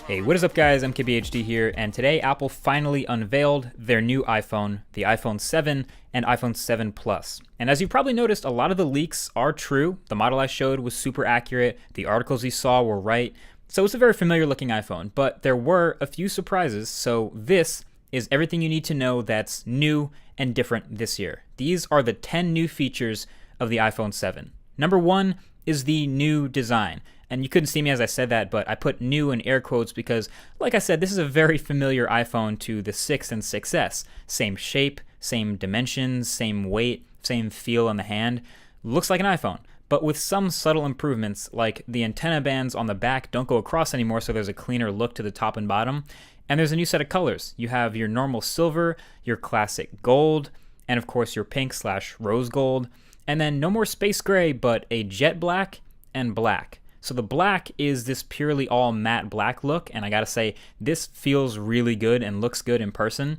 Hey, what is up guys, MKBHD here, and today Apple finally unveiled their new iPhone, the iPhone 7 and iPhone 7 Plus. And as you probably noticed, a lot of the leaks are true. The model I showed was super accurate, the articles you saw were right, so it's a very familiar looking iPhone, but there were a few surprises, so this is everything you need to know that's new and different this year. These are the 10 new features of the iPhone 7. Number 1 is the new design. And you couldn't see me as I said that, but I put new in air quotes because, like I said, this is a very familiar iPhone to the 6 and 6S. Same shape, same dimensions, same weight, same feel on the hand. Looks like an iPhone, but with some subtle improvements, like the antenna bands on the back don't go across anymore, so there's a cleaner look to the top and bottom. And there's a new set of colors. You have your normal silver, your classic gold, and of course your pink/rose gold. And then no more space gray, but a jet black and black. So the black is this purely all matte black look, and I gotta say, this feels really good and looks good in person.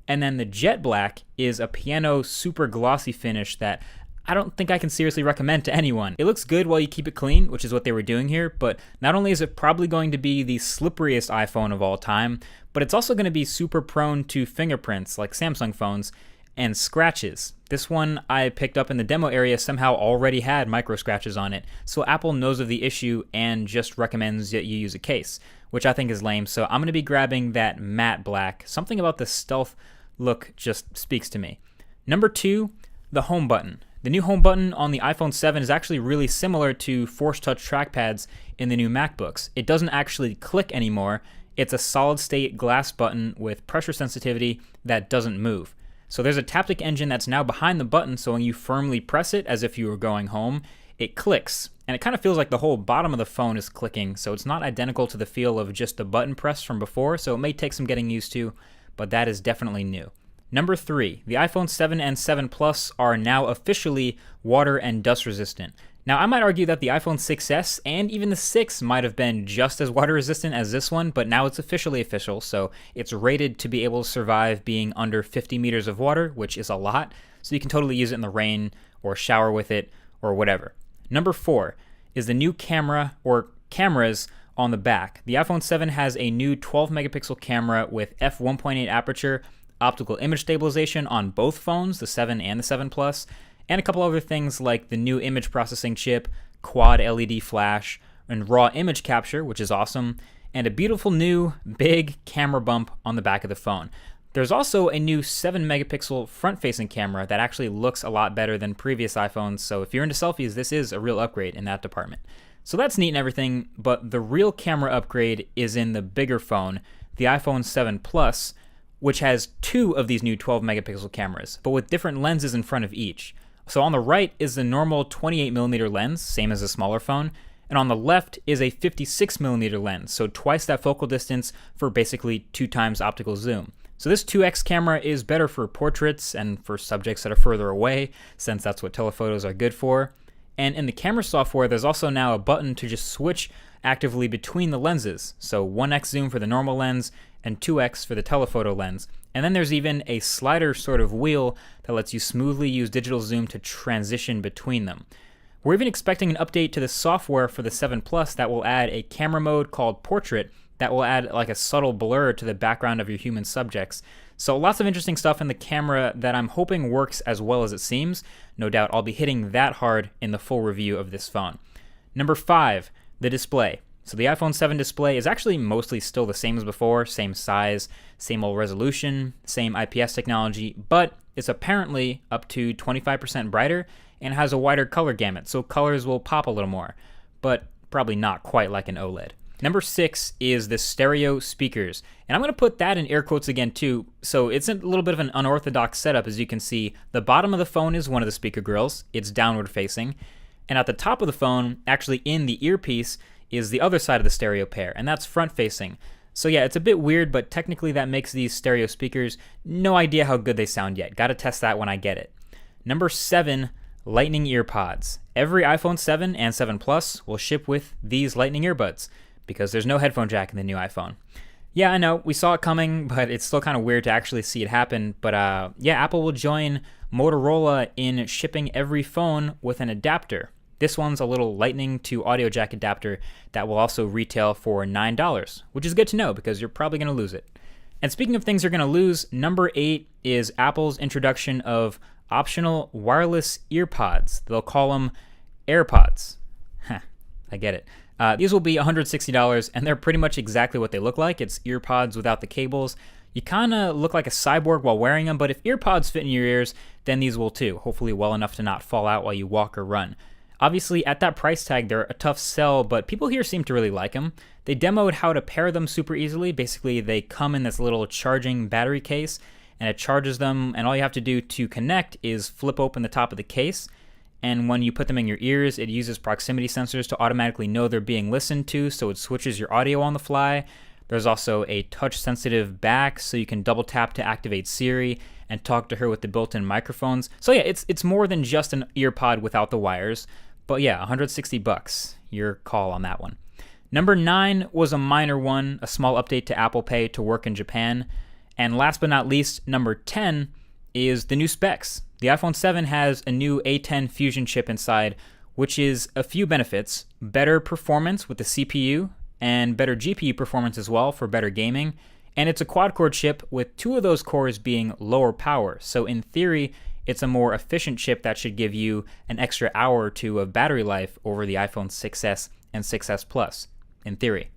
And then the jet black is a piano super glossy finish that I don't think I can seriously recommend to anyone. It looks good while you keep it clean, which is what they were doing here, but not only is it probably going to be the slipperiest iPhone of all time, but it's also gonna be super prone to fingerprints like Samsung phones, and scratches. This one I picked up in the demo area somehow already had micro scratches on it, so Apple knows of the issue and just recommends that you use a case, which I think is lame, so I'm going to be grabbing that matte black. Something about the stealth look just speaks to me. Number 2, the home button. The new home button on the iPhone 7 is actually really similar to Force Touch trackpads in the new MacBooks. It doesn't actually click anymore. It's a solid state glass button with pressure sensitivity that doesn't move. So there's a Taptic engine that's now behind the button, so when you firmly press it as if you were going home, it clicks. And it kind of feels like the whole bottom of the phone is clicking, so it's not identical to the feel of just the button press from before, so it may take some getting used to, but that is definitely new. Number 3, the iPhone 7 and 7 Plus are now officially water and dust resistant. Now, I might argue that the iPhone 6S and even the 6 might have been just as water resistant as this one, but now it's officially official, so it's rated to be able to survive being under 50 meters of water, which is a lot, so you can totally use it in the rain or shower with it or whatever. Number 4 is the new camera or cameras on the back. The iPhone 7 has a new 12 megapixel camera with f1.8 aperture, optical image stabilization on both phones, the 7 and the 7 Plus, and a couple other things like the new image processing chip, quad LED flash, and raw image capture, which is awesome, and a beautiful new big camera bump on the back of the phone. There's also a new 7 megapixel front-facing camera that actually looks a lot better than previous iPhones, so if you're into selfies, this is a real upgrade in that department. So that's neat and everything, but the real camera upgrade is in the bigger phone, the iPhone 7 Plus, which has 2 of these new 12 megapixel cameras, but with different lenses in front of each. So on the right is the normal 28mm lens, same as a smaller phone, and on the left is a 56mm lens, so twice that focal distance for basically 2 times optical zoom. So this 2x camera is better for portraits and for subjects that are further away, since that's what telephotos are good for. And in the camera software, there's also now a button to just switch actively between the lenses, so 1x zoom for the normal lens and 2x for the telephoto lens. And then there's even a slider sort of wheel that lets you smoothly use digital zoom to transition between them. We're even expecting an update to the software for the 7 Plus that will add a camera mode called Portrait that will add like a subtle blur to the background of your human subjects. So lots of interesting stuff in the camera that I'm hoping works as well as it seems. No doubt I'll be hitting that hard in the full review of this phone. Number 5, the display. So the iPhone 7 display is actually mostly still the same as before, same size, same old resolution, same IPS technology, but it's apparently up to 25% brighter and has a wider color gamut, so colors will pop a little more, but probably not quite like an OLED. Number 6 is the stereo speakers, and I'm going to put that in air quotes again too, so it's a little bit of an unorthodox setup. As you can see, the bottom of the phone is one of the speaker grills, it's downward facing, and at the top of the phone, actually in the earpiece, is the other side of the stereo pair, and that's front-facing. So yeah, it's a bit weird, but technically that makes these stereo speakers. No idea how good they sound yet. Gotta test that when I get it. Number 7, Lightning earpods. Every iPhone 7 and 7 Plus will ship with these Lightning earbuds, because there's no headphone jack in the new iPhone. Yeah, I know, we saw it coming, but it's still kind of weird to actually see it happen. But yeah, Apple will join Motorola in shipping every phone with an adapter. This one's a little lightning to audio jack adapter that will also retail for $9, which is good to know because you're probably going to lose it. And speaking of things you're going to lose, number 8 is Apple's introduction of optional wireless earpods. They'll call them AirPods. I get it. These will be $160, and they're pretty much exactly what they look like. It's earpods without the cables. You kind of look like a cyborg while wearing them, but if earpods fit in your ears, then these will too, hopefully well enough to not fall out while you walk or run. Obviously, at that price tag, they're a tough sell, but people here seem to really like them. They demoed how to pair them super easily. Basically, they come in this little charging battery case, and it charges them, and all you have to do to connect is flip open the top of the case, and when you put them in your ears, it uses proximity sensors to automatically know they're being listened to, so it switches your audio on the fly. There's also a touch-sensitive back, so you can double tap to activate Siri and talk to her with the built-in microphones. So yeah, it's more than just an earpod without the wires. But yeah, $160. Your call on that one. Number 9 was a minor one, a small update to Apple Pay to work in Japan. And last but not least, number 10 is the new specs. The iPhone 7 has a new A10 Fusion chip inside, which is a few benefits: better performance with the CPU, and better GPU performance as well for better gaming. And it's a quad-core chip with 2 of those cores being lower power. So in theory, it's a more efficient chip that should give you an extra hour or 2 of battery life over the iPhone 6s and 6s Plus, in theory,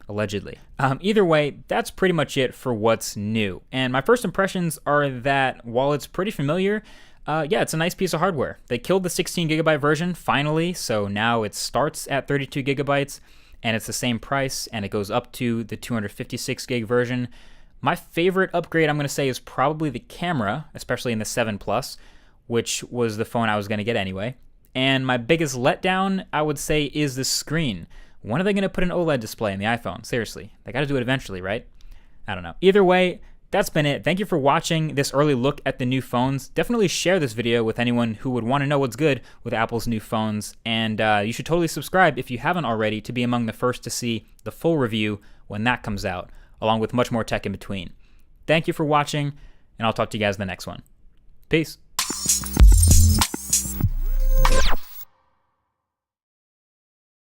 allegedly. Either way, that's pretty much it for what's new. And my first impressions are that while it's pretty familiar, yeah, it's a nice piece of hardware. They killed the 16 gigabyte version finally, so now it starts at 32 gigabytes, and it's the same price, and it goes up to the 256 gig version. My favorite upgrade, I'm going to say, is probably the camera, especially in the 7 Plus, which was the phone I was going to get anyway. And my biggest letdown, I would say, is the screen. When are they going to put an OLED display in the iPhone? Seriously, they got to do it eventually, right? I don't know. Either way, that's been it. Thank you for watching this early look at the new phones. Definitely share this video with anyone who would want to know what's good with Apple's new phones. And you should totally subscribe if you haven't already to be among the first to see the full review when that comes out, along with much more tech in between. Thank you for watching, and I'll talk to you guys in the next one. Peace.